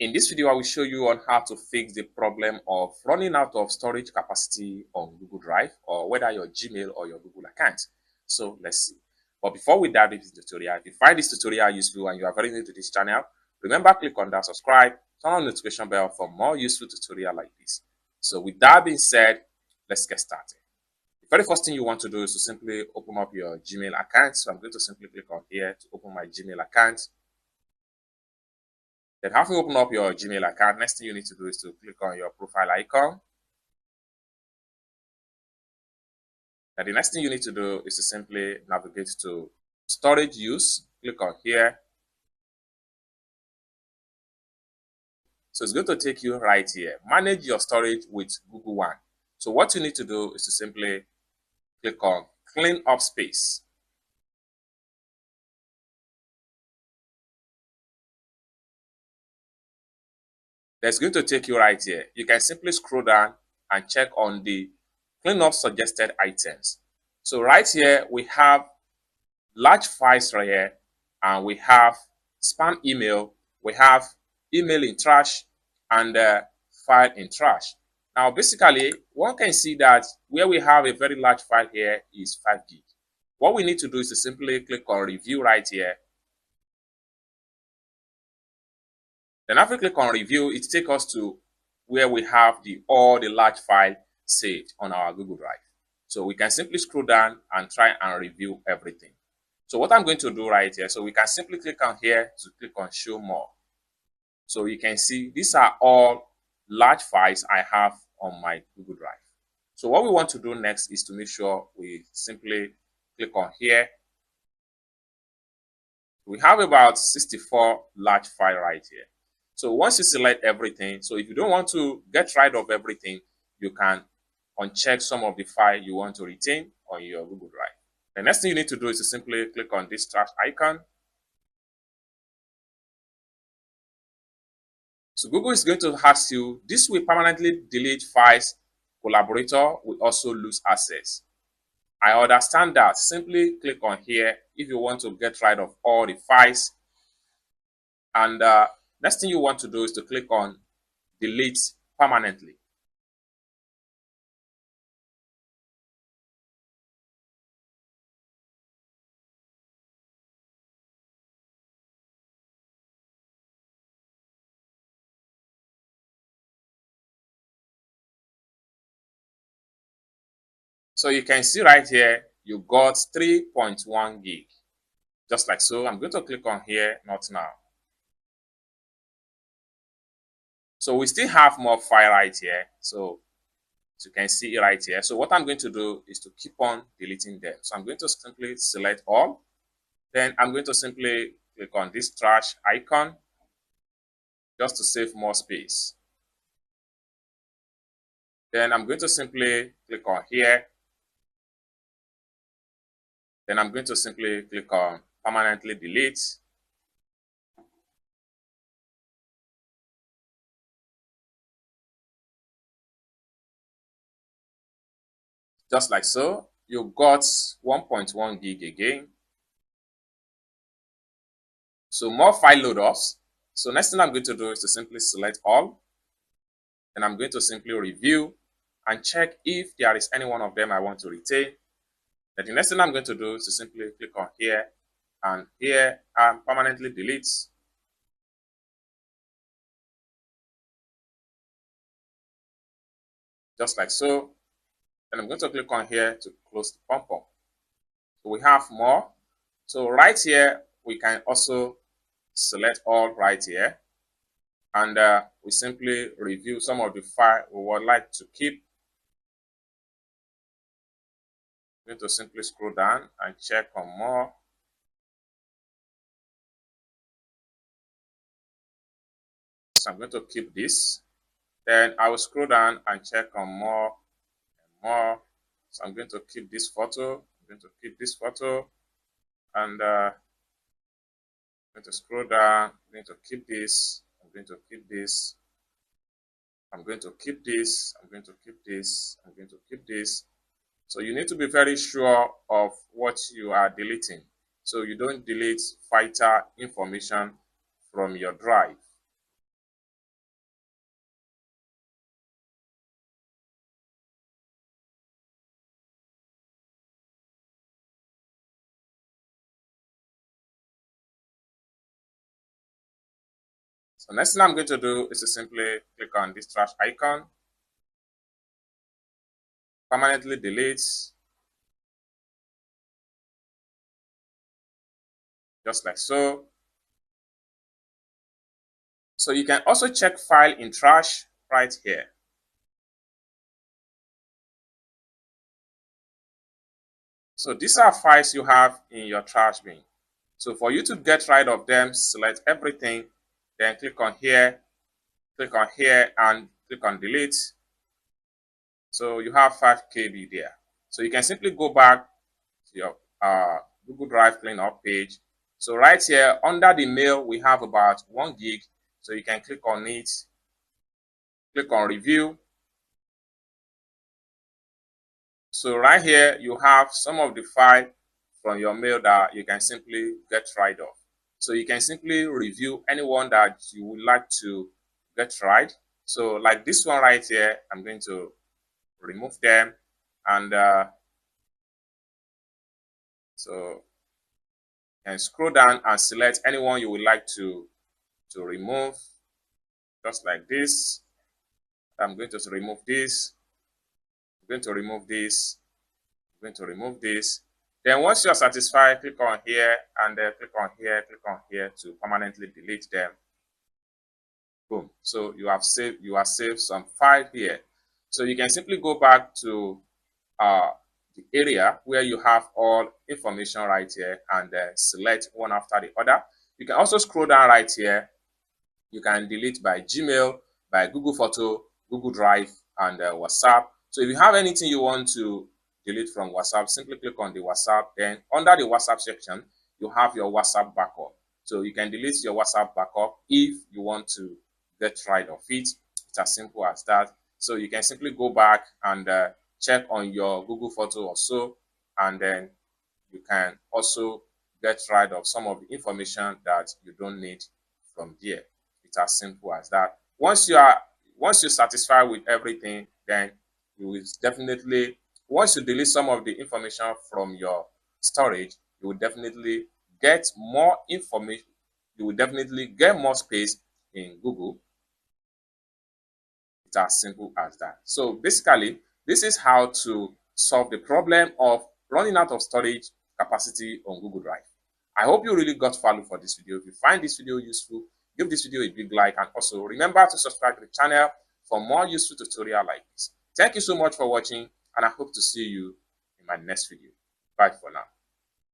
In this video, I will show you on how to fix the problem of running out of storage capacity on Google Drive, or whether your Gmail or your Google account. So let's see. But before we dive into the tutorial, if you find this tutorial useful and you are very new to this channel, remember, click on that subscribe, turn on the notification bell for more useful tutorial like this. So with that being said, let's get started. The very first thing you want to do is to simply open up your Gmail account. So I'm going to simply click on here to open my Gmail account. Then after you open up your Gmail account, next thing you need to do is to click on your profile icon. Now the next thing you need to do is to simply navigate to storage use. Click on here. So it's going to take you right here. Manage your storage with Google One. So what you need to do is to simply click on clean up space. That's going to take you right here. You can simply scroll down and check on the clean up suggested items. So right here, we have large files right here, and we have spam email, we have email in trash, and file in trash. Now, basically, one can see that where we have a very large file here is 5 gig. What we need to do is to simply click on review right here. Then after click on review, it takes us to where we have all the large file saved on our Google Drive. So we can simply scroll down and try and review everything. So what I'm going to do right here, so we can simply click on here to click on show more. So you can see these are all large files I have on my Google Drive. So what we want to do next is to make sure we simply click on here. We have about 64 large files right here. So once you select everything, so if you don't want to get rid of everything, you can uncheck some of the file you want to retain on your Google Drive. The next thing you need to do is to simply click on this trash icon. So Google is going to ask you, this will permanently delete files. Collaborator will also lose access. I understand that. Simply click on here if you want to get rid of all the files. And next thing you want to do is to click on delete permanently. So you can see right here, you got 3.1 gig. Just like so. I'm going to click on here, not now. So we still have more file right here. So as you can see right here. So what I'm going to do is to keep on deleting them. So I'm going to simply select all. Then I'm going to simply click on this trash icon just to save more space. Then I'm going to simply click on here. Then I'm going to simply click on permanently delete. Just like so, you got 1.1 gig again. So more file load offs. So next thing I'm going to do is to simply select all. And I'm going to simply review and check if there is any one of them I want to retain. Then the next thing I'm going to do is to simply click on here and here and permanently delete. Just like so. Then I'm going to click on here to close the pop-up. So we have more. So right here, we can also select all right here. And we simply review some of the file we would like to keep. I'm going to simply scroll down and check on more. So I'm going to keep this. Then I will scroll down and check on more and more. So I'm going to keep this photo. I'm going to keep this photo. And I'm going to scroll down. I'm going to keep this. I'm going to keep this. I'm going to keep this. I'm going to keep this. I'm going to keep this. So you need to be very sure of what you are deleting. So you don't delete vital information from your drive. So next thing I'm going to do is to simply click on this trash icon, permanently delete, just like so. So you can also check file in trash right here. So these are files you have in your trash bin. So for you to get rid of them, select everything, then click on here, and click on delete. So you have 5 KB there. So you can simply go back to your Google Drive cleanup page. So right here under the mail, we have about 1 gig. So you can click on it, click on review. So right here, you have some of the file from your mail that you can simply get rid of. So you can simply review anyone that you would like to get rid. So like this one right here, I'm going to remove them, and so and scroll down and select anyone you would like to remove, just like this. I'm going to remove this. I'm going to remove this. I'm going to remove this. Then once you're satisfied, click on here and click on here, click on here to permanently delete them. Boom. So you have saved some file here. So you can simply go back to the area where you have all information right here and select one after the other. You can also scroll down right here. You can delete by Gmail, by Google Photo, Google Drive, and WhatsApp. So if you have anything you want to delete from WhatsApp, simply click on the WhatsApp. Then under the WhatsApp section, you have your WhatsApp backup. So you can delete your WhatsApp backup if you want to get rid of it. It's as simple as that. So you can simply go back and check on your Google Photo or so, and then you can also get rid of some of the information that you don't need from there. It's as simple as that. Once you're satisfied with everything, then you will definitely, once you delete some of the information from your storage, you will definitely get more information. You will definitely get more space in Google. It's as simple as that. So basically, this is how to solve the problem of running out of storage capacity on Google Drive. I hope you really got value for this video. If you find this video useful, give this video a big like, and also remember to subscribe to the channel for more useful tutorials like this. Thank you so much for watching, and I hope to see you in my next video. Bye for now.